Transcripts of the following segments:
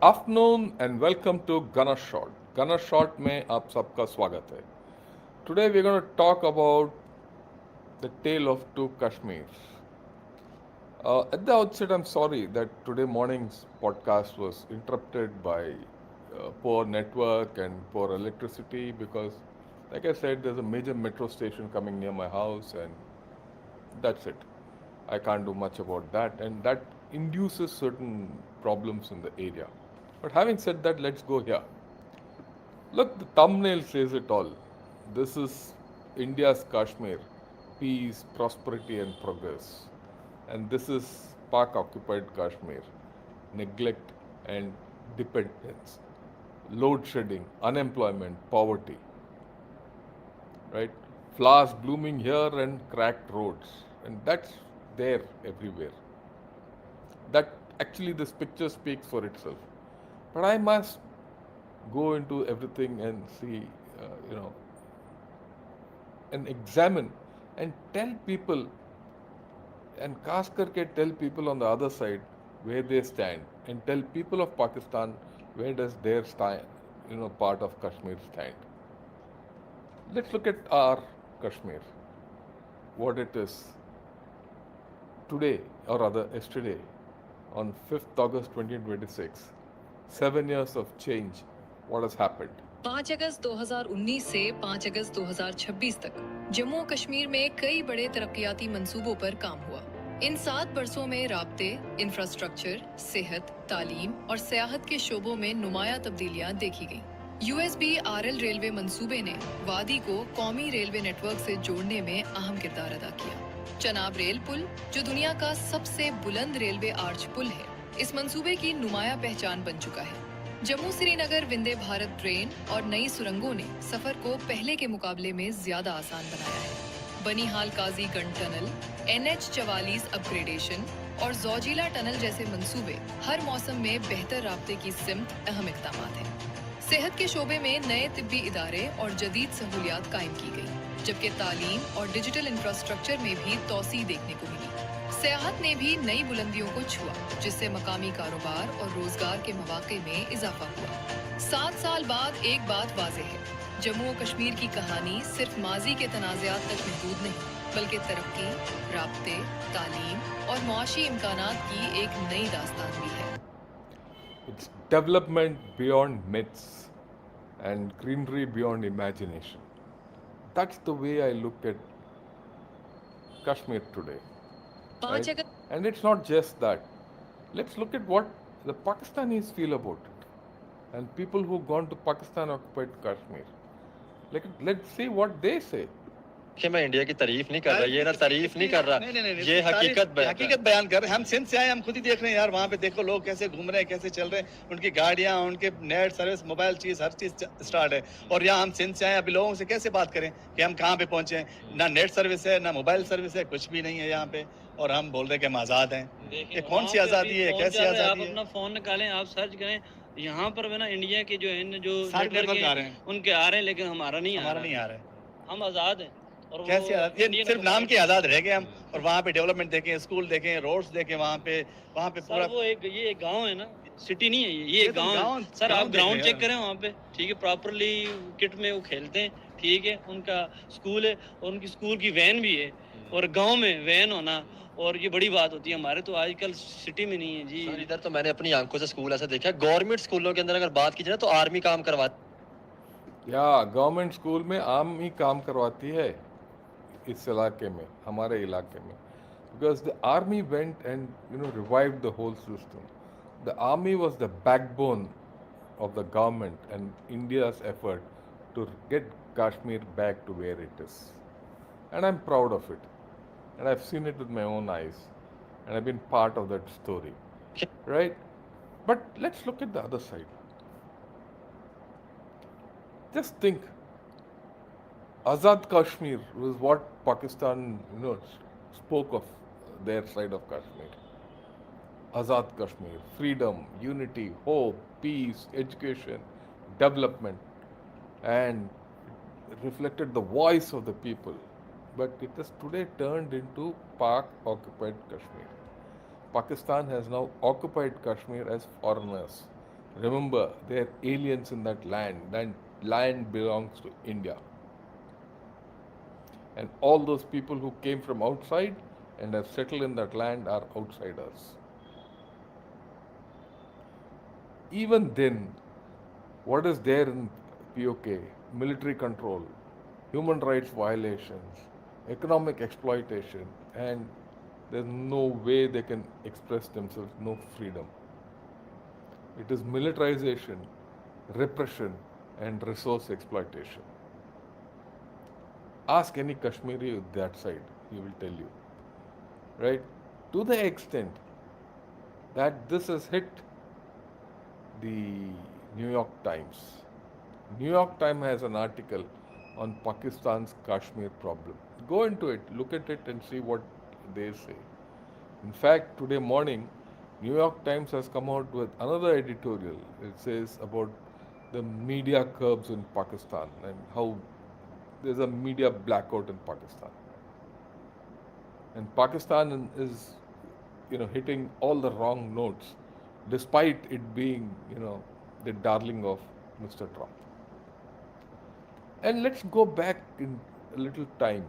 Afternoon and welcome to gunner shot. Gunner shot में आप सबका स्वागत है। Today we gonna talk about the tale of two Kashmir. At the outset, I'm sorry that today morning's podcast was interrupted by poor network and poor electricity because, like I said, there's a major metro station coming near my house, and that's it. I can't do much about that, and that induces certain problems in the area. But having said that, let's go here. Look, the thumbnail says it all. This is India's Kashmir, peace, prosperity, and progress. And this is Pak occupied Kashmir, neglect and dependence, load shedding, unemployment, poverty, right? Flowers blooming here and cracked roads. And that's there everywhere. That actually, this picture speaks for itself. But I must go into everything and see, you know, and examine and tell people and खास करके tell people on the other side where they stand and tell people of Pakistan where does their stand, part of Kashmir stand. Let's look at our Kashmir, what it is today or rather yesterday on 5th August 2026. 7 years of change. What has happened? 5 अगस्त 2019 से 5 अगस्त 2026 तक जम्मू और कश्मीर में कई बड़े तरक्कियाती मंसूबों पर काम हुआ। इन 7 बरसों में राब्ते, इंफ्रास्ट्रक्चर, सेहत, तालीम और सियाहत के शोबों में नुमाया तब्दीलियां देखी गईं। USB-RL रेलवे मंसूबे ने वादी को कौमी रेलवे नेटवर्क से जोड़ने में अहम किरदार अदा किया। चनाब रेल पुल, जो दुनिया का सबसे बुलंद रेलवे आर्च पुल है, इस मंसूबे की नुमाया पहचान बन चुका है। जम्मू श्रीनगर विंध्य भारत ट्रेन और नई सुरंगों ने सफर को पहले के मुकाबले में ज्यादा आसान बनाया है। बनीहाल काजी गंज टनल, NH44 अपग्रेडेशन और जोजिला टनल जैसे मंसूबे हर मौसम में बेहतर राब्ते की सिमत अहम इक़दाम हैं। सेहत के शोबे में नए तिब्बी इदारे और जदीद सहूलियात कायम की गई, जबकि तालीम और डिजिटल इंफ्रास्ट्रक्चर में भी तोसी देखने को मिली। सियाहत ने भी नई बुलंदियों को छुआ, जिससे मकामी कारोबार और रोजगार के मौके में इजाफा हुआ। 7 साल बाद एक बात वाज़ेह है, जम्मू और कश्मीर की कहानी सिर्फ माजी के तनाज़ात तक महदूद नहीं, बल्कि तरक्की, राब्ते, तालीम और मुआशी इम्कानात की एक नई दास्तान भी है। It's development beyond myths and greenery beyond imagination. That's the way I look at Kashmir today. Right? And it's not just that. Let's look at what the Pakistanis feel about it and people who've gone to Pakistan occupied Kashmir. Let's see what they say. कि मैं India की तारीफ नहीं कर रहा, ये ना तारीफ नहीं कर रहा, ये हकीकत बयान कर रहे हैं। हम सिंध से आए, हम खुद ही देख रहे हैं यार, वहाँ पे देखो लोग कैसे घूम रहे हैं, कैसे चल रहे हैं, उनकी गाड़ियाँ, उनके नेट सर्विस, मोबाइल चीज, हर चीज स्टार्ट है। और यहाँ हम सिंध से आए, अभी लोगों से कैसे बात करें कि हम कहाँ पे पहुंचे हैं? ना नेट सर्विस है, ना मोबाइल सर्विस है, कुछ भी नहीं है यहाँ पे, और हम बोल रहे हैं कि हम आजाद हैं। ये कौन सी आजादी है, कैसी आजादी है? आप अपना फोन निकालें, आप सर्च करें, यहाँ पर ना इंडिया के जो है जो नेटवर्क आ रहे हैं उनके आ रहे हैं, लेकिन हमारा नहीं आ रहा है। हम आजाद हैं। और कैसे ये सिर्फ नाम के आजाद रह गए हम। और वहाँ पे डेवलपमेंट देखें, स्कूल देखें, रोड्स देखें, वहाँ पे पूरा वो ये एक गांव है ना, सिटी नहीं है ये एक गांव है सर। आप ग्राउंड चेक करें वहाँ पे, ठीक है, प्रॉपरली किट में वो खेलते हैं, ठीक है, उनका स्कूल है और उनकी स्कूल की वैन भी है। और गाँव में वैन होना और ये बड़ी बात होती है, हमारे तो आजकल सिटी में नहीं है जी। इधर तो मैंने अपनी आंखों से स्कूल ऐसा देखा, गवर्नमेंट स्कूलों के अंदर अगर बात की जाए तो आर्मी काम करवाती। या गवर्नमेंट स्कूल में आर्मी काम करवाती है इस इलाके में, हमारे इलाके में, because the army went and revived the whole system. The army was the backbone of the government and India's effort to get Kashmir back to where it is, and I'm proud of it, and I've seen it with my own eyes, and I've been part of that story, right? But let's look at the other side. Just think, Azad Kashmir was what Pakistan, spoke of their side of Kashmir. Azad Kashmir, freedom, unity, hope, peace, education, development, and it reflected the voice of the people. But it has today turned into Pak-occupied Kashmir. Pakistan has now occupied Kashmir as foreigners. Remember, they are aliens in that land. That land belongs to India. And all those people who came from outside and have settled in that land are outsiders. Even then, what is there in POK? Military control, human rights violations, economic exploitation, and there's no way they can express themselves, no freedom. It is militarization, repression, and resource exploitation. Ask any Kashmiri with that side, he will tell you. Right? To the extent that this has hit the New York Times. New York Times has an article on Pakistan's Kashmir problem. Go into it, look at it and see what they say. In fact, today morning, New York Times has come out with another editorial. It says about the media curbs in Pakistan and how there's a media blackout in Pakistan. And Pakistan is, hitting all the wrong notes, despite it being, the darling of Mr. Trump. And let's go back in a little time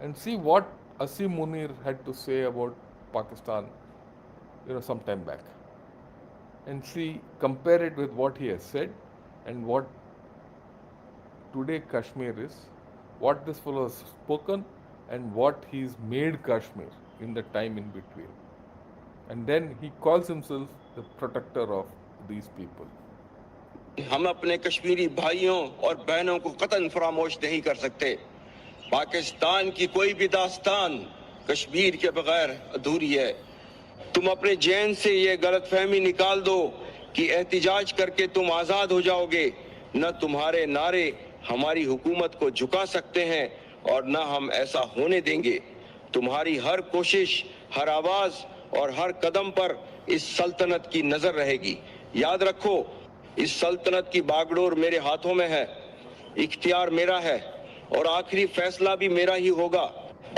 and see what Asim Munir had to say about Pakistan, some time back. And see, compare it with what he has said and what today Kashmir is, what this fellow has spoken and what he's made Kashmir in the time in between. And then he calls himself the protector of these people. हम अपने कश्मीरी भाइयों और बहनों को कतई फरामोश नहीं कर सकते। पाकिस्तान की कोई भी दास्तान कश्मीर के बगैर अधूरी है। तुम अपने ज़हन से ये गलतफहमी निकाल दो कि एहतिजाज करके तुम आज़ाद हो जाओगे। न तुम्हारे नारे हमारी हुकूमत को झुका सकते हैं और न हम ऐसा होने देंगे। तुम्हारी हर कोशिश, हर आवाज और हर कदम पर इस सल्तनत की नजर रहेगी। याद रखो, इस सल्तनत की बागडोर मेरे हाथों में है, इख्तियार मेरा है और आखिरी फैसला भी मेरा ही होगा।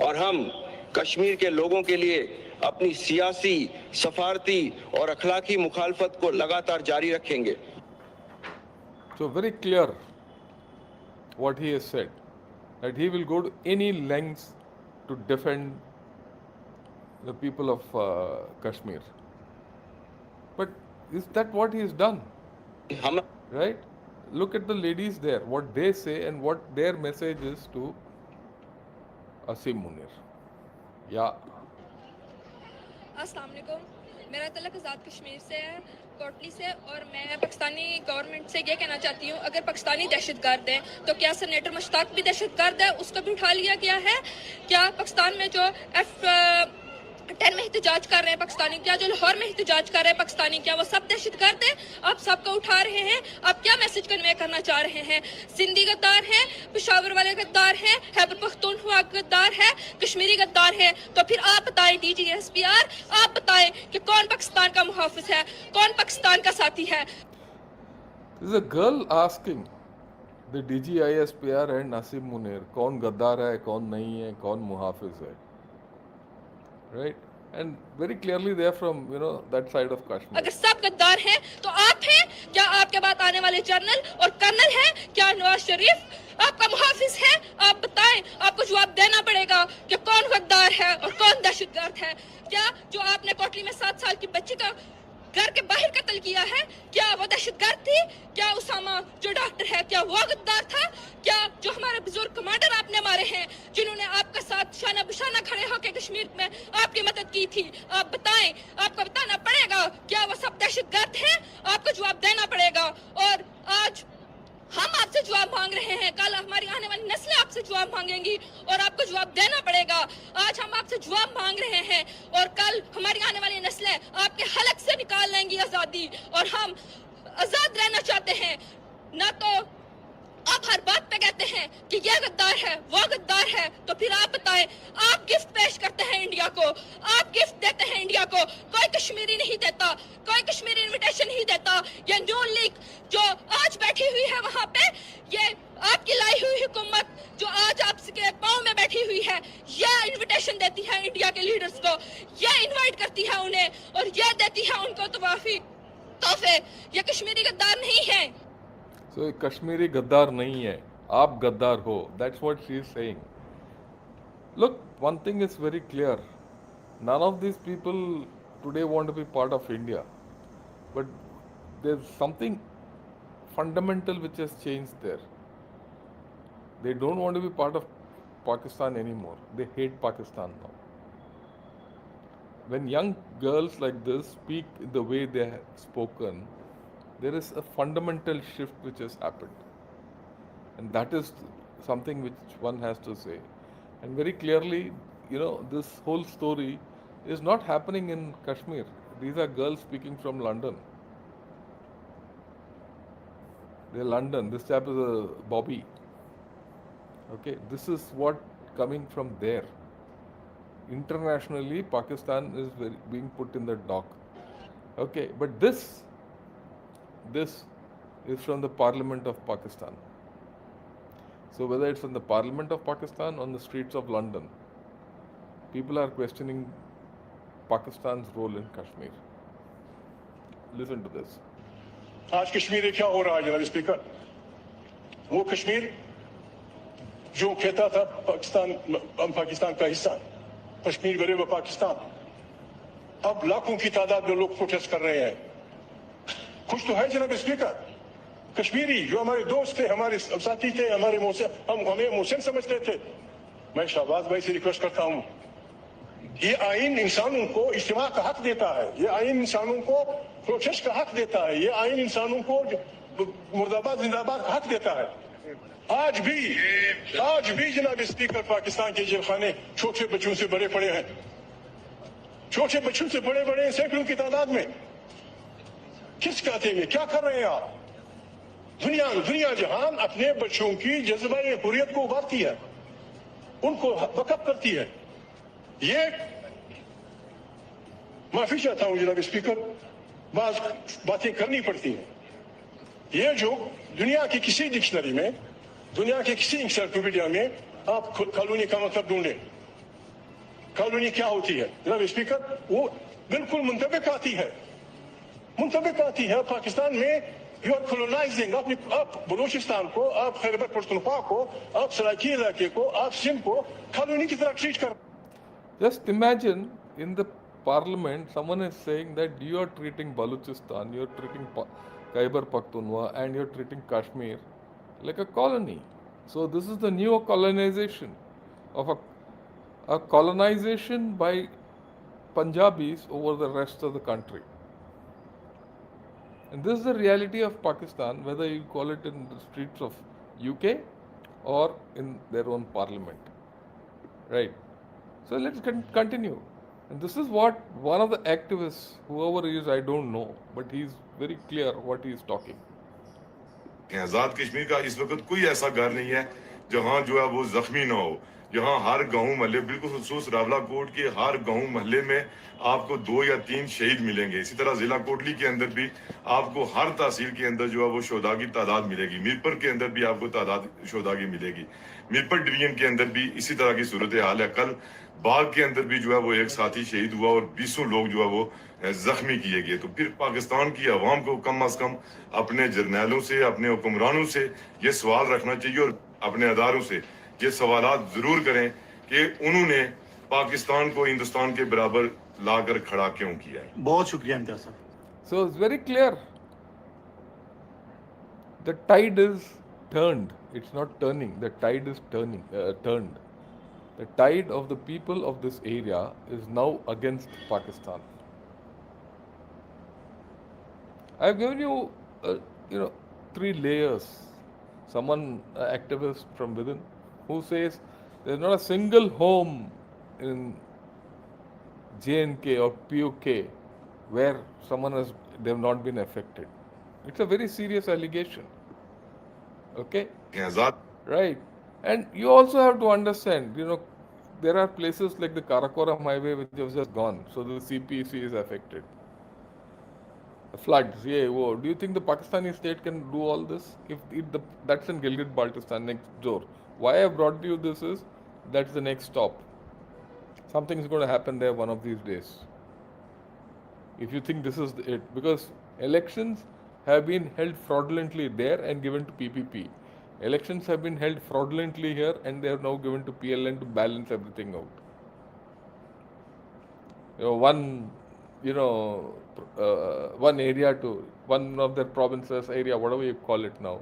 और हम कश्मीर के लोगों के लिए अपनी सियासी, सफारती और अखलाकी मुखालफत को लगातार जारी रखेंगे। So very clear what he has said, that he will go to any lengths to defend the people of Kashmir. But is that what he has done? Right? Look at the ladies there, what they say and what their message is to Asim Munir. Yeah. अस्सलाम वालेकुम, मेरा तल्लुक आज़ाद कश्मीर से है, कोटली से, और मैं Pakistani government से ये कहना चाहती हूँ, अगर पाकिस्तानी दहशतगर्द हैं तो क्या सेनेटर मुश्ताक भी दहशतगर्द है? उसको भी उठा लिया गया है क्या? पाकिस्तान में जो F-10 में एहतजाज कर रहे हैं पाकिस्तानी, क्या जो लाहौर में एहतजाज कर रहे हैं पाकिस्तानी, क्या वो सब दहशतगर्द हैं? आप सबको उठा रहे हैं, आप क्या मैसेज कन्वे करना चाह रहे हैं? सिंधी गद्दार है, पेशावर वाले गद्दार है, खैबर पख्तूनख्वा गद्दार है, कश्मीरी गद्दार है। तो फिर आप बताएं DGSPR, आप बताएं कि कौन पाकिस्तान का मुहाफिज है, कौन पाकिस्तान का साथी है? There is a girl asking the DGISPR and Asim Munir, कौन गद्दार है, कौन नहीं है, कौन मुहाफिज है, right? And very clearly they are from, that side of Kashmir. अगर सब गद्दार हैं तो आप हैं क्या? आपके बाद आने वाले जनरल और कर्नल हैं क्या? नवाज शरीफ आपका मुहाफिज है? आप बताएं, आपको जवाब देना पड़ेगा कि कौन गद्दार है और कौन दहशतगर्द है। क्या जो आपने कोटली में 7 साल की बच्ची का घर के बाहर कत्ल किया है, क्या वो दहशतगर्द थी? क्या उसामा जो डॉक्टर है, क्या वो गद्दार था? क्या जो हमारे बुजुर्ग कमांडर आपने मारे हैं, जिन्होंने आपके साथ शाना बिशाना खड़े होकर कश्मीर में आपकी मदद की थी, आप बताएं, आपको बताना पड़ेगा क्या वो सब दहशतगर्द हैं? आपको जवाब देना पड़ेगा। और आज हम आपसे जवाब मांग रहे हैं, कल हमारी आने वाली नस्लें आपसे जवाब मांगेंगी और आपको जवाब देना पड़ेगा। आज हम आपसे जवाब मांग रहे हैं और कल हमारी आने वाली नस्लें आपके हलक से निकाल लेंगी आज़ादी। और हम आज़ाद रहना चाहते हैं, ना तो आप हर बात पे कहते हैं कि ये गद्दार है, वो गद्दार है। तो फिर आप बताएं, आप गिफ्ट पेश करते हैं इंडिया को, आप गिफ्ट देते हैं इंडिया को, कोई कश्मीरी नहीं देता, कोई कश्मीरी इनविटेशन नहीं देता। ये न्यू लीग जो आज बैठी हुई है वहां पे, ये आपकी लाई हुई हुकूमत जो आज आपके पाँव में बैठी हुई है, ये इनविटेशन देती है इंडिया के लीडर्स को, ये इनवाइट करती है उन्हें और ये देती है उनको तवाफी। तो फिर ये कश्मीरी गद्दार नहीं है। So Kashmiri gaddar nahi hai. Aap gaddar ho. That's what she is saying. Look, one thing is very clear. None of these people today want to be part of India. But there's something fundamental which has changed there. They don't want to be part of Pakistan anymore. They hate Pakistan now. When young girls like this speak the way they have spoken, there is a fundamental shift which has happened. And that is something which one has to say. And very clearly, this whole story is not happening in Kashmir. These are girls speaking from London. They're London. This chap is a Bobby. Okay, this is what coming from there. Internationally, Pakistan is being put in the dock. Okay, but this is from the Parliament of Pakistan. So whether it's in the Parliament of Pakistan or on the streets of London, people are questioning Pakistan's role in Kashmir. Listen to this. आज कश्मीर में क्या हो रहा है जनाब speaker? वो कश्मीर जो कहता था पाकिस्तान का हिस्सा, कश्मीर गरीब पाकिस्तान, अब लाखों की तादाद में लोग प्रोटेस्ट कर रहे हैं। कुछ तो है जनाब स्पीकर। कश्मीरी जो हमारे दोस्त थे, हमारे साथी थे, हमें मोहसिन समझते थे। मैं शहबाज भाई से रिक्वेस्ट करता हूँ, ये आइन इंसानों को इज्तिमा का हक देता है, ये आइन इंसानों को प्रोटेस्ट का हक देता है, ये आइन इंसानों को मुर्दाबाद जिंदाबाद का हक देता है। आज भी जनाब स्पीकर पाकिस्तान के जेल खाने छोटे बच्चों से बड़े पड़े हैं, छोटे बच्चों से बड़े बड़े सैकड़ों की तादाद में। किस कहते में क्या कर रहे हैं आप? दुनिया जहान अपने बच्चों की जज्बा हुर्रियत को उभारती है, उनको बकअप करती है। ये माफी चाहता हूं जनाब स्पीकर, बात बातें करनी पड़ती हैं। ये जो दुनिया की किसी डिक्शनरी में, दुनिया के किसी इंसाइक्लोपीडिया में आप कॉलोनी का मतलब ढूंढे, कॉलोनी क्या होती है जनाब स्पीकर? वो बिल्कुल मुंतबिक आती है पाकिस्तान में। यू आर कॉलोनाइजिंग आप बलूचिस्तान को, आप खैबर पख्तूनख्वा को, आप सराइकी इलाके को, आप सिंध को कॉलोनी की तरह ट्रीट कर। Just imagine in the parliament, someone is saying that you are treating Balochistan, you are treating Khyber Pakhtunkhwa, and you are treating Kashmir like a colony. So this is the new colonization of a colonization by Punjabis over the rest of the country. And this is the reality of Pakistan, whether you call it in the streets of UK or in their own parliament. Right? So let's continue. And this is what one of the activists, whoever he is, I don't know, but he's very clear what he is talking. आजाद कश्मीर का इस वक्त कोई ऐसा घर नहीं है जहां जो है वो जख्मी ना हो। यहाँ हर गांव महल्ले, बिल्कुल खुसूस रावलाकोट के हर गांव महल्ले में आपको 2 या 3 शहीद मिलेंगे। इसी तरह जिला कोटली के अंदर भी आपको हर तहसील के अंदर जो है वो शोधा की तादाद मिलेगी। मीरपुर के अंदर भी आपको तादाद शोधा की मिलेगी। मीरपुर डिवीजन के अंदर भी इसी तरह की सूरत हाल है। कल बाग के अंदर भी जो है वो एक साथी शहीद हुआ और 20 लोग जो है वो जख्मी किए गए। तो फिर पाकिस्तान की अवाम को कम अज कम अपने जर्नैलों से, अपने हुक्मरानों से ये सवाल रखना चाहिए और अपने अदारों से ये सवालात जरूर करें कि उन्होंने पाकिस्तान को हिंदुस्तान के बराबर लाकर खड़ा क्यों किया है। बहुत शुक्रिया इम्तियाज साहब। So it's very clear. The tide is turned. It's not turning. The tide is turned. The tide of the people of this area is now against Pakistan. I've given you, 3 layers. Someone, activist from within, who says there's not a single home in J&K or PUK where they've not been affected. It's a very serious allegation. Okay? Right. And you also have to understand, there are places like the Karakoram highway which have just gone. So the CPC is affected. The floods, do you think the Pakistani state can do all this? That's in Gilgit-Baltistan next door. Why I brought you this is, that's the next stop. Something is going to happen there one of these days. if you think this is it, because elections have been held fraudulently there and given to PPP. Elections have been held fraudulently here and they are now given to PLN to balance everything out. One area to one of their provinces area, whatever you call it now,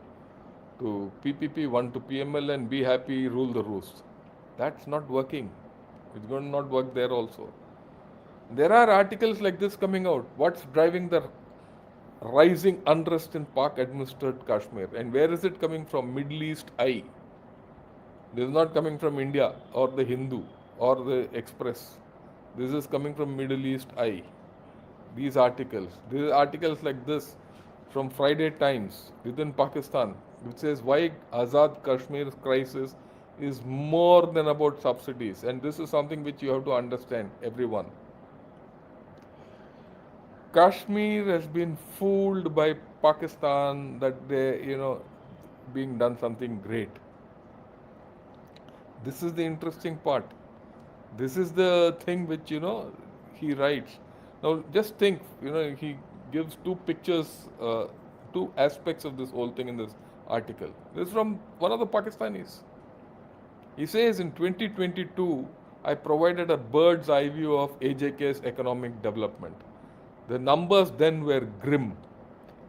to PPP, one to PML, and be happy, rule the roost. That's not working. It's going to not work there also. There are articles like this coming out. What's driving the rising unrest in Pak-administered Kashmir? And where is it coming from? Middle East Eye. This is not coming from India or the Hindu or the Express. This is coming from Middle East Eye. These articles like this from Friday Times within Pakistan, which says why Azad Kashmir crisis is more than about subsidies. And this is something which you have to understand, everyone. Kashmir has been fooled by Pakistan that they, being done something great. This is the interesting part. This is the thing which, he writes. Now, just think, he gives two pictures, two aspects of this whole thing in this article. This is from one of the Pakistanis. He says, in 2022, I provided a bird's eye view of AJK's economic development. The numbers then were grim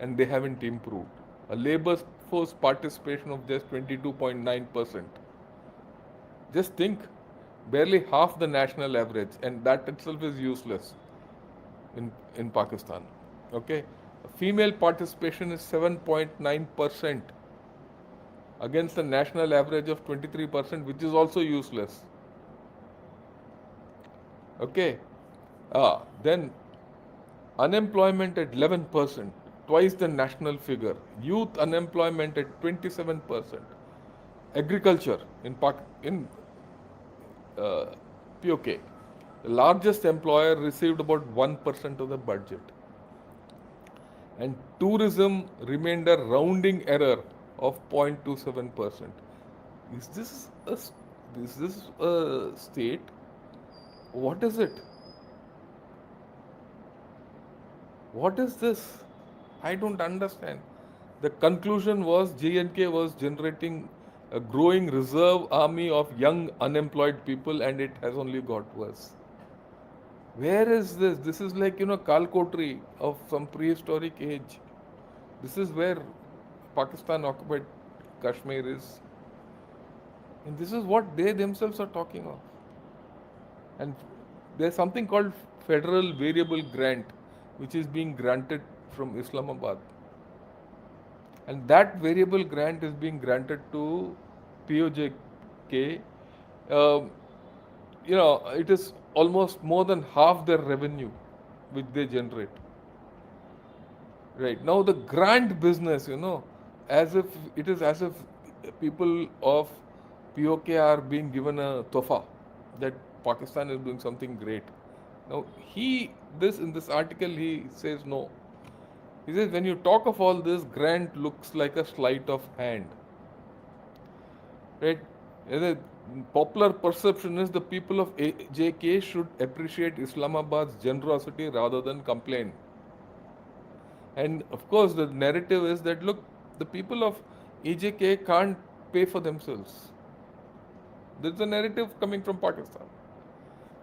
and they haven't improved. A labor force participation of just 22.9%. Just think, barely half the national average, and that itself is useless in Pakistan. Okay? Female participation is 7.9% against the national average of 23%, which is also useless. Okay? Then unemployment at 11%, twice the national figure. Youth unemployment at 27%. Agriculture in POK, the largest employer received about 1% of the budget. And tourism remained a rounding error of 0.27%. Is this a state? What is it? What is this? I don't understand. The conclusion was J&K was generating a growing reserve army of young unemployed people, and it has only got worse. Where is this? This is like, Kalkotri of some prehistoric age. This is where Pakistan occupied Kashmir is. And this is what they themselves are talking of. And there's something called Federal Variable Grant, which is being granted from Islamabad. And that variable grant is being granted to POJK. It is almost more than half their revenue which they generate. Right. Now the grant business, as if people of POK are being given a tofa that Pakistan is doing something great. Now in this article he says no. He says when you talk of all this, grant looks like a sleight of hand. Right? The popular perception is the people of JK should appreciate Islamabad's generosity rather than complain. And of course the narrative is that look, the people of AJK can't pay for themselves. There's a narrative coming from Pakistan.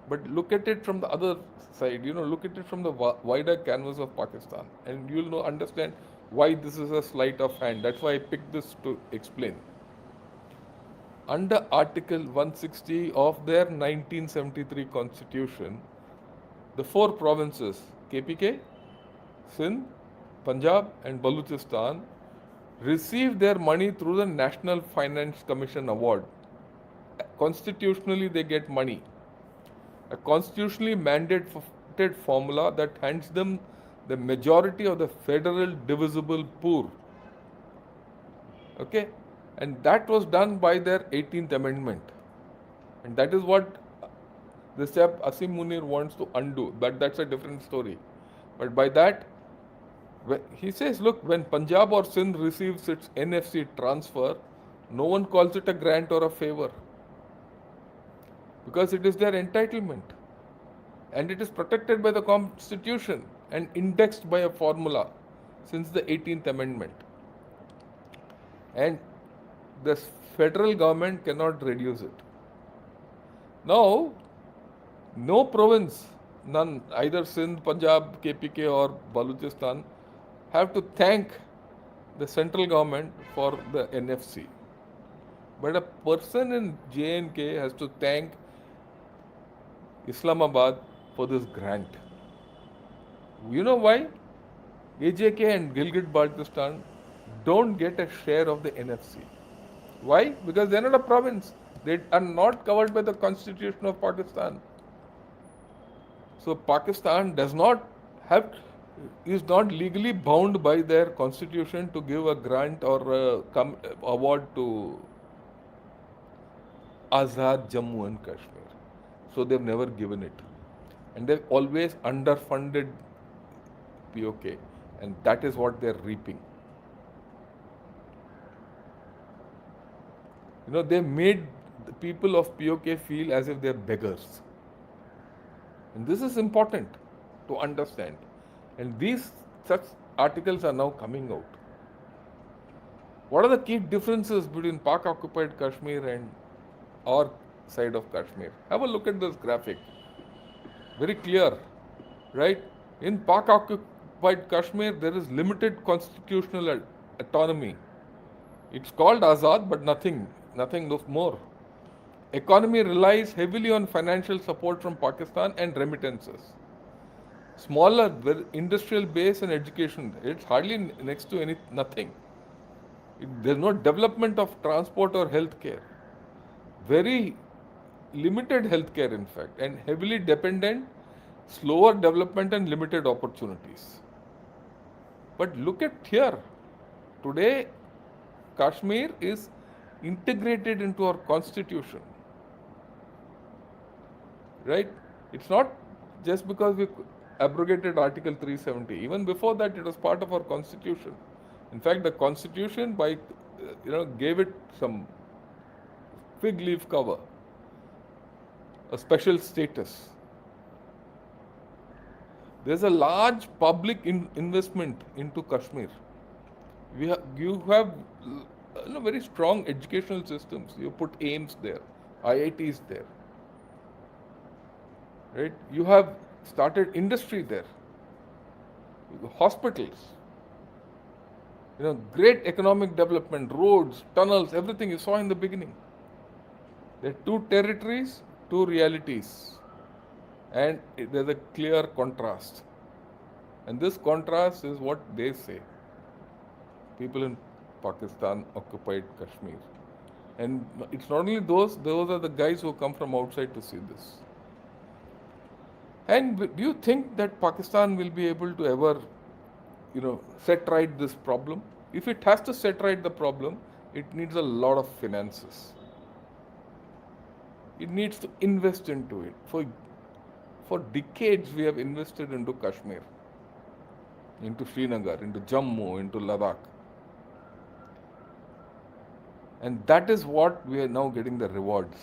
But look at it from the other side, look at it from the wider canvas of Pakistan, and you'll understand why this is a sleight of hand. That's why I picked this to explain. Under Article 160 of their 1973 Constitution, the four provinces, KPK, Sindh, Punjab and Balochistan, receive their money through the National Finance Commission Award. Constitutionally, they get money. A constitutionally mandated formula that hands them the majority of the federal divisible poor. Okay? And that was done by their 18th Amendment. And that is what the chap Asim Munir wants to undo. But that's a different story. But by that, he says, look, when Punjab or Sindh receives its NFC transfer, no one calls it a grant or a favor. Because it is their entitlement. And it is protected by the Constitution. and indexed by a formula since the 18th Amendment. And the federal government cannot reduce it. Now, no province, none, either Sindh, Punjab, KPK or Balochistan, have to thank the central government for the NFC. But a person in J&K has to thank Islamabad for this grant. You know why? AJK and Gilgit-Baltistan don't get a share of the NFC. Why? Because they're not a province. They are not covered by the constitution of Pakistan. So Pakistan is not legally bound by their constitution to give a grant or a award to Azad Jammu and Kashmir. So they've never given it. And they've always underfunded POK. And that is what they're reaping. You know, they made the people of POK feel as if they're beggars. And this is important to understand. And such articles are now coming out. What are the key differences between Pak-occupied Kashmir and our side of Kashmir? Have a look at this graphic. Very clear, right? In Pak-occupied Kashmir, there is limited constitutional autonomy. It's called Azad, but nothing more. Economy relies heavily on financial support from Pakistan and remittances. Smaller industrial base and education. It's hardly next to nothing. There's no development of transport or healthcare. Very limited healthcare, in fact, and heavily dependent, slower development and limited opportunities. But look at here. Today, Kashmir is integrated into our constitution. Right? It's not just because we abrogated Article 370. Even before that, it was part of our constitution. In fact, the constitution gave it some fig leaf cover, a special status. There's a large public investment into Kashmir. You have very strong educational systems. You put AIMS there, IITs there. Right? You have started industry there, hospitals, great economic development, roads, tunnels, everything you saw in the beginning. There are two territories, two realities, and there's a clear contrast. And this contrast is what they say. People in Pakistan occupied Kashmir. And it's not only those are the guys who come from outside to see this. And do you think that Pakistan will be able to ever, set right this problem? If it has to set right the problem, it needs a lot of finances. It needs to invest into it. For decades, we have invested into Kashmir, into Srinagar, into Jammu, into Ladakh. And that is what we are now getting the rewards.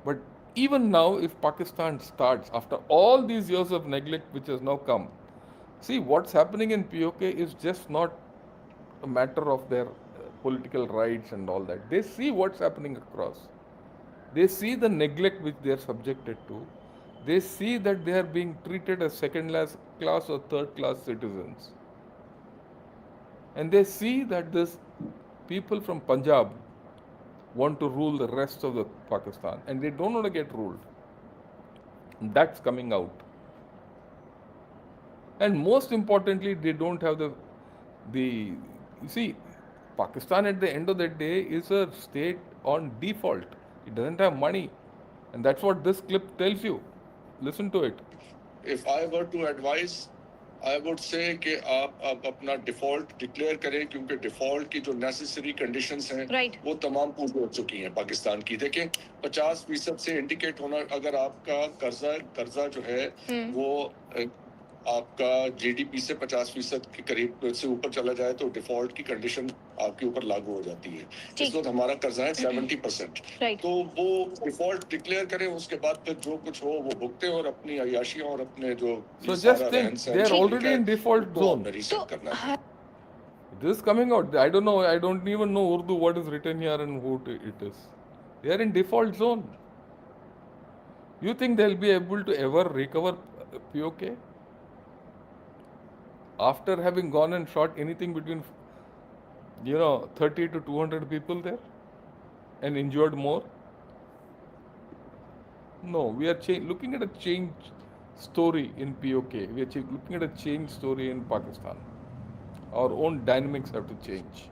But even now, if Pakistan starts, after all these years of neglect which has now come, see what's happening in POK is just not a matter of their political rights and all that. They see what's happening across. They see the neglect which they are subjected to. They see that they are being treated as second-class or third-class citizens. And they see that this people from Punjab want to rule the rest of the Pakistan, and they don't want to get ruled. And that's coming out. And most importantly, they don't have you see, Pakistan at the end of the day is a state on default. It doesn't have money. And that's what this clip tells you. Listen to it. If I were to advise, I would say कि आप अपना default declare करें, क्योंकि default की जो necessary conditions हैं वो तमाम पूरी हो चुकी हैं पाकिस्तान की. देखें 50% से इंडिकेट होना, अगर आपका कर्जा जो है वो आपका जीडीपी से 50% के करीब से ऊपर चला जाए तो डिफॉल्ट की कंडीशन आपके ऊपर लागू हो जाती है। इस वक्त हमारा कर्जा है 70%, तो वो डिफॉल्ट डिक्लेयर करें, उसके बाद फिर जो कुछ हो वो भुगते और अपनी अय्याशियां और अपने जो So just think, they are already in default zone. Reset करना है। This is coming out. I don't know. I don't even know Urdu what is written here and who it is. They are in default zone. You think they'll be able to ever recover POK after having gone and shot anything between 30 to 200 people there and injured more? No, we are looking at a change story in POK. We are looking at a change story in Pakistan. Our own dynamics have to change.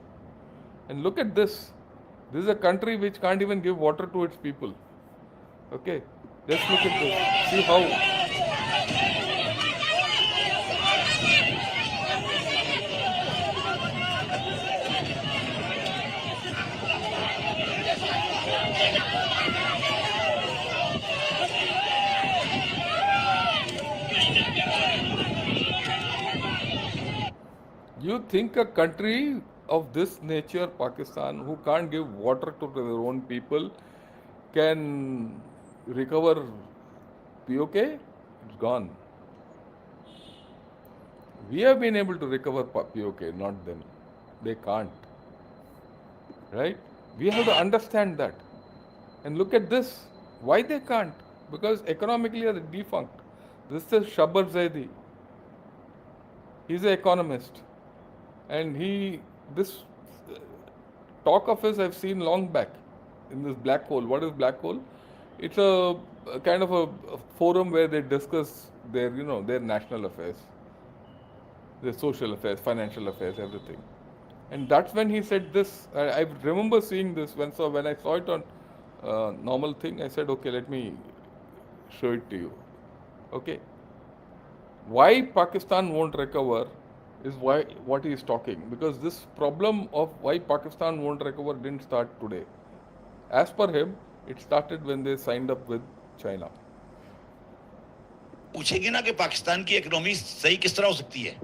And look at this. This is a country which can't even give water to its people. Okay, let's look at this. See how. You think a country of this nature, Pakistan, who can't give water to their own people, can recover POK? It's gone. We have been able to recover POK, not them. They can't. Right? We have to understand that. And look at this. Why they can't? Because economically they are defunct. This is Shabar Zaidi. He's an economist. And this talk of his I've seen long back in this black hole. What is black hole? It's a kind of a forum where they discuss their national affairs, their social affairs, financial affairs, everything. And that's when he said this. I remember seeing this when I saw it on normal thing. I said, okay, let me show it to you. Okay. Why Pakistan won't recover is what he is talking, because this problem of why Pakistan won't recover didn't start today. As per him, it started when they signed up with China. पूछेंगे ना कि पाकिस्तान की economy सही किस तरह हो सकती है,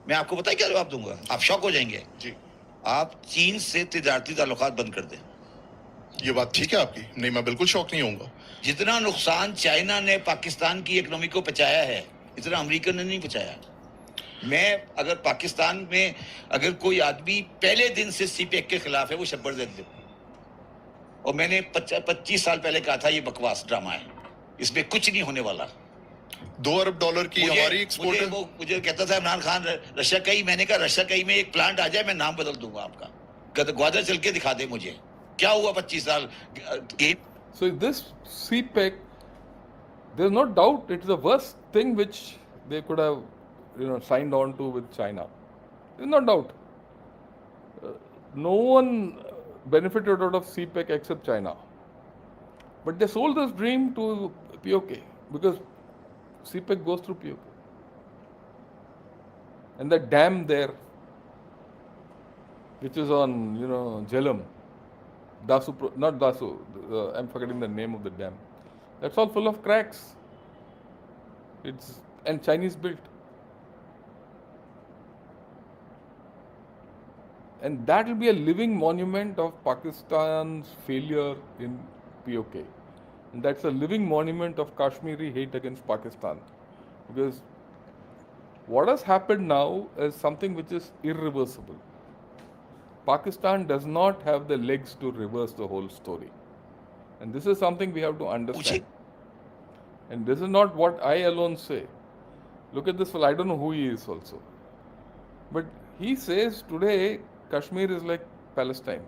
मैं आपको पता है क्या जवाब दूंगा, आप शॉक हो जाएंगे जी। आप चीन से तिजारती ताल्लुकात बंद कर दें। ये बात ठीक है आपकी, नहीं मैं बिल्कुल शॉक नहीं होऊंगा। जितना नुकसान चाइना ने पाकिस्तान की इकोनॉमी को पहुंचाया है, इतना अमेरिका ने नहीं पहुंचाया। मैं अगर पाकिस्तान में अगर कोई आदमी पहले दिन से सीपेक के खिलाफ है, वो शब्बर दे दे। और मैंने 25 साल पहले कहा था ये बकवास ड्रामा है, इसमें कुछ नहीं होने वाला। $2 अरब की हमारी एक्सपोर्ट है। मुझे कहता था इमरान खान रशिया कई, मैंने कहा रशिया कई में एक प्लांट आ जाए मैं नाम बदल दूंगा आपका, ग्वादर चल के दिखा दे मुझे क्या हुआ 25 साल। So this CPEC, there's no doubt it's the worst thing which they could have signed on to with China. There's no doubt. No one benefited out of CPEC except China. But they sold this dream to POK because CPEC goes through POK. And the dam there, which is on, Jhelum, not Dasu, I'm forgetting the name of the dam. That's all full of cracks. And Chinese built. And that will be a living monument of Pakistan's failure in POK. And that's a living monument of Kashmiri hate against Pakistan. Because what has happened now is something which is irreversible. Pakistan does not have the legs to reverse the whole story. And this is something we have to understand. And this is not what I alone say. Look at this fellow, I don't know who he is also. But he says today Kashmir is like Palestine.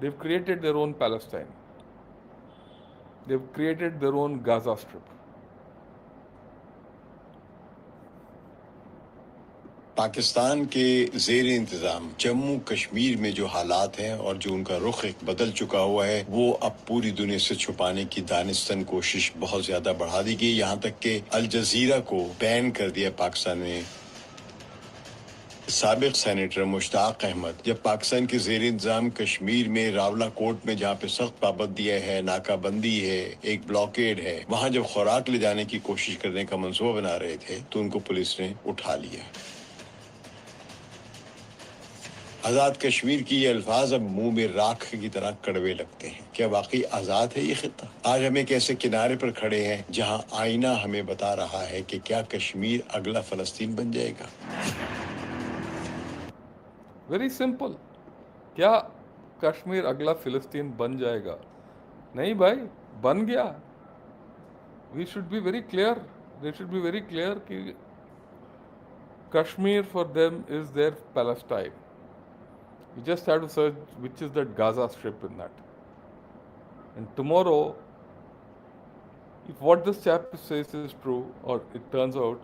They've created their own Palestine. They've created their own Gaza Strip. Pakistan के ज़ेर इंतज़ाम जम्मू कश्मीर में जो हालात हैं और जो उनका रुख एक बदल चुका हुआ है, वो अब पूरी दुनिया से छुपाने की दानिस्तन कोशिश बहुत ज़्यादा बढ़ा दी गई। यहाँ तक कि अल जज़ीरा को बैन कर दिया पाकिस्तान में। साबिक सेनेटर मुश्ताक अहमद जब पाकिस्तान के ज़ेर इंतजाम कश्मीर में रावला कोट में जहाँ पे सख्त पाबंदियाँ है, नाकाबंदी है, एक ब्लॉकेड है, वहाँ जब खुराक ले जाने की कोशिश करने का मंसूबा बना रहे थे तो उनको पुलिस ने उठा लिया। आज़ाद कश्मीर की ये अल्फाज अब मुंह में राख की तरह कड़वे लगते हैं। क्या वाकई आज़ाद है ये खित्ता? आज हम एक ऐसे किनारे पर खड़े हैं जहां आईना हमें बता रहा है कि क्या कश्मीर अगला फलस्तीन बन जाएगा? वेरी सिंपल, क्या कश्मीर अगला फिलिस्तीन बन जाएगा? नहीं भाई, बन गया। We should be very clear, they should be very clear कि Kashmir for them is there Palestine. You just have to search which is that Gaza Strip in that. And tomorrow, if what this chap says is true, or it turns out,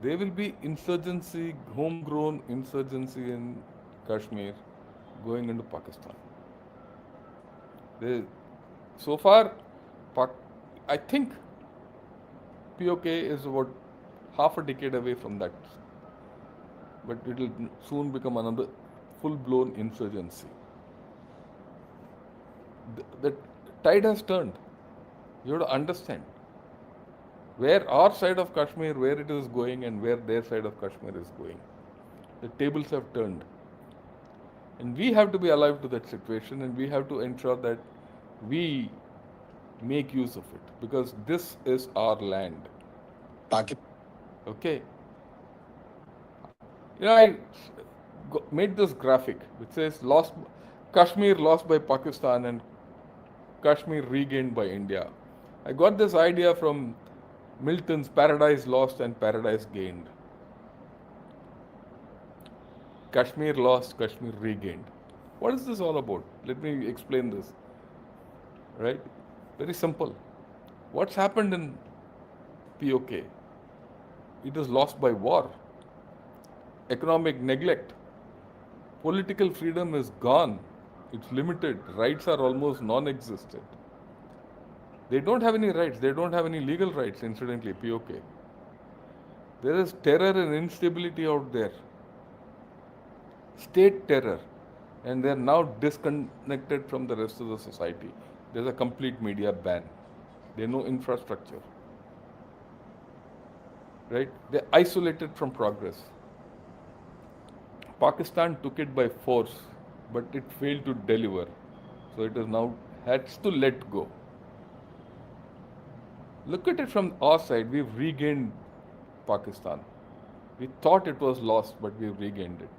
there will be insurgency, homegrown insurgency in Kashmir going into Pakistan. So far, I think POK is about half a decade away from that. But it will soon become another full-blown insurgency. The tide has turned. You have to understand where our side of Kashmir, where it is going, and where their side of Kashmir is going. The tables have turned. And we have to be alive to that situation, and we have to ensure that we make use of it, because this is our land. Okay? You know, I made this graphic which says Kashmir lost by Pakistan and Kashmir regained by India. I got this idea from Milton's Paradise Lost and Paradise Gained. Kashmir lost, Kashmir regained. What is this all about? Let me explain this. Right? Very simple. What's happened in POK? It is lost by war, economic neglect. Political freedom is gone. It's limited. Rights are almost non-existent. They don't have any rights. They don't have any legal rights, incidentally, POK. There is terror and instability out there. State terror. And they are now disconnected from the rest of the society. There's a complete media ban. There's no infrastructure. Right? They're isolated from progress. Pakistan took it by force, but it failed to deliver. So it is now has to let go. Look at it from our side. We've regained Pakistan. We thought it was lost, but we've regained it.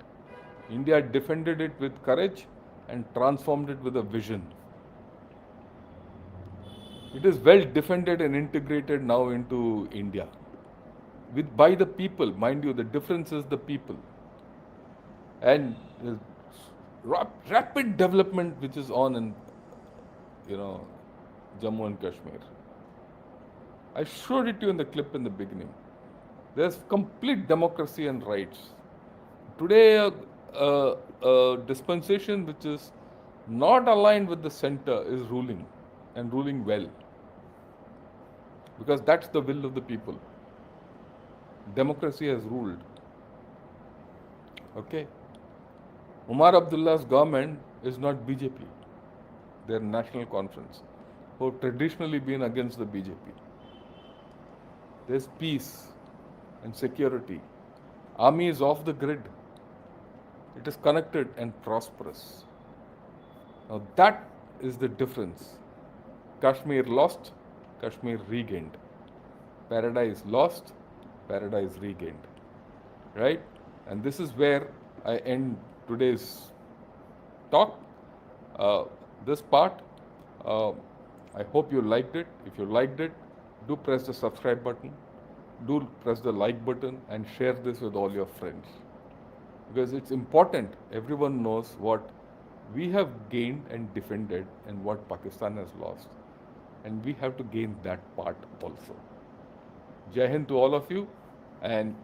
India defended it with courage and transformed it with a vision. It is well defended and integrated now into India. By the people, mind you, the difference is the people. And rapid development which is on in, Jammu and Kashmir. I showed it to you in the clip in the beginning. There's complete democracy and rights. Today, a dispensation which is not aligned with the center is ruling, and ruling well. Because that's the will of the people. Democracy has ruled. Okay? Umar Abdullah's government is not BJP. They're National Conference, who have traditionally been against the BJP. There's peace and security. Army is off the grid. It is connected and prosperous. Now that is the difference. Kashmir lost, Kashmir regained. Paradise lost, Paradise regained. Right? And this is where I end today's talk, this part. I hope you liked it. If you liked it, do press the subscribe button, do press the like button, and share this with all your friends. Because it's important everyone knows what we have gained and defended and what Pakistan has lost. And we have to gain that part also. Jai Hind to all of you. And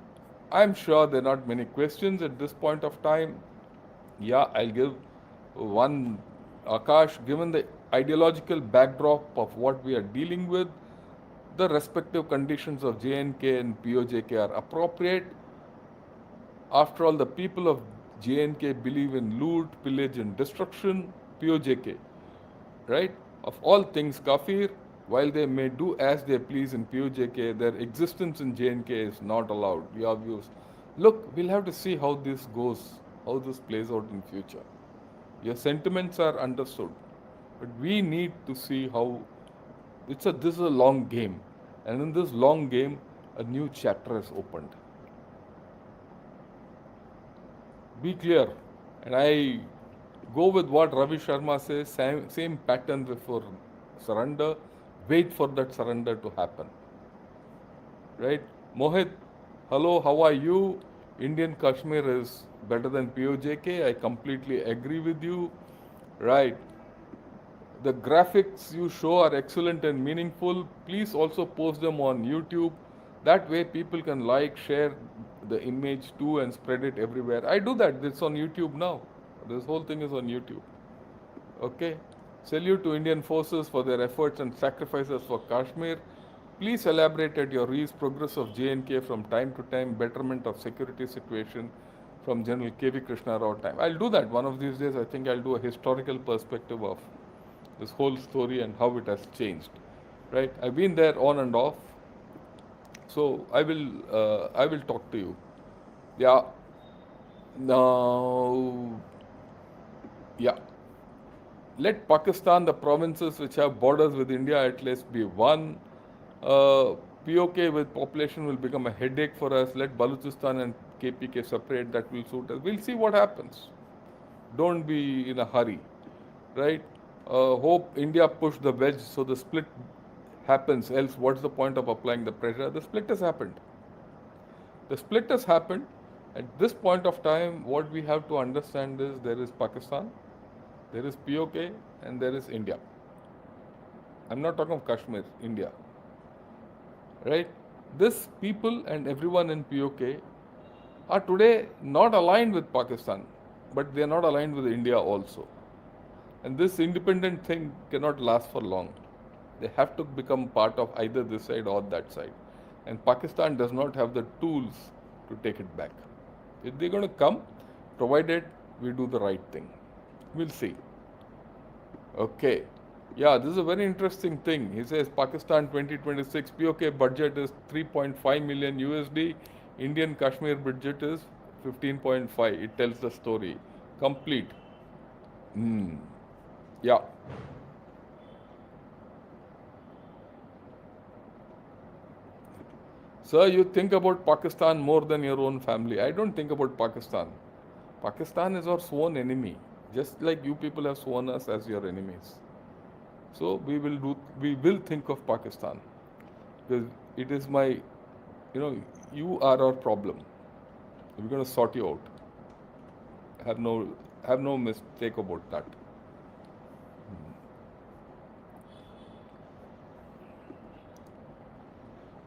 I'm sure there are not many questions at this point of time. Yeah, I'll give one, Akash, given the ideological backdrop of what we are dealing with, the respective conditions of JNK and POJK are appropriate. After all, the people of J&K believe in loot, pillage, and destruction. POJK, right? Of all things kafir, while they may do as they please in POJK, their existence in J&K is not allowed. Your views. Look, we'll have to see how this goes, how this plays out in future. Your sentiments are understood, but we need to see how this is a long game, and in this long game, a new chapter is opened. Be clear, and I go with what Ravi Sharma says, same pattern before surrender, wait for that surrender to happen. Right? Mohit, hello, how are you? Indian Kashmir is better than POJK, I completely agree with you. Right. The graphics you show are excellent and meaningful. Please also post them on YouTube. That way people can like, share the image too and spread it everywhere. I do that. It's on YouTube now. This whole thing is on YouTube. Okay. Salute to Indian forces for their efforts and sacrifices for Kashmir. Please elaborate at your reach progress of J&K from time to time, betterment of security situation from General K.V. Krishna Rao time. I'll do that. One of these days, I think I'll do a historical perspective of this whole story and how it has changed. Right? I've been there on and off. So I will talk to you. Yeah. Now, yeah. Let Pakistan, the provinces which have borders with India, at least be one. POK with population will become a headache for us. Let Balochistan and KPK separate. That will suit us. We'll see what happens. Don't be in a hurry, right? Hope India push the wedge so the split happens. Else, what's the point of applying the pressure? The split has happened. The split has happened. At this point of time, what we have to understand is there is Pakistan, there is POK, and there is India. I'm not talking of Kashmir, India. Right? This people and everyone in POK are today not aligned with Pakistan, but they are not aligned with India also. And this independent thing cannot last for long. They have to become part of either this side or that side. And Pakistan does not have the tools to take it back. If they're going to come, provided we do the right thing. We'll see. Okay. Yeah, this is a very interesting thing. He says Pakistan 2026 POK budget is 3.5 million USD. Indian Kashmir budget is 15.5. It tells the story. Complete. Yeah. Sir, you think about Pakistan more than your own family. I don't think about Pakistan. Pakistan is our sworn enemy, just like you people have sworn us as your enemies. So we will think of Pakistan, because it is my, you are our problem. We're going to sort you out. Have no mistake about that.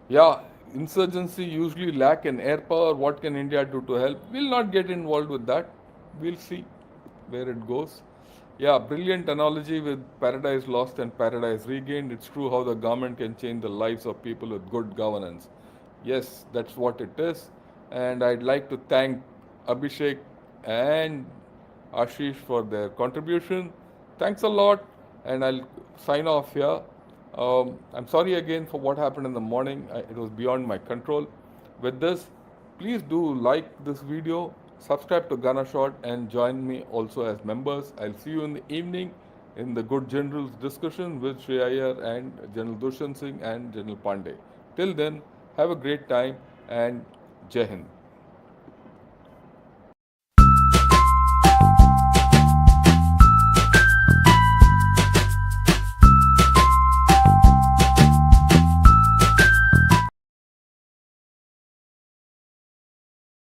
Yeah, insurgency usually lack in air power. What can India do to help? We'll not get involved with that. We'll see where it goes. Yeah, brilliant analogy with paradise lost and paradise regained. It's true how the government can change the lives of people with good governance. Yes, that's what it is. And I'd like to thank Abhishek and Ashish for their contribution. Thanks a lot, and I'll sign off here. I'm sorry again for what happened in the morning. It was beyond my control. With this, please do like this video, subscribe to Ghana Shot, and join me also as members. I'll see you in the evening in the Good General's discussion with Shri Iyer and General Dushan Singh and General Pandey. Till then, have a great time and Jai Hind.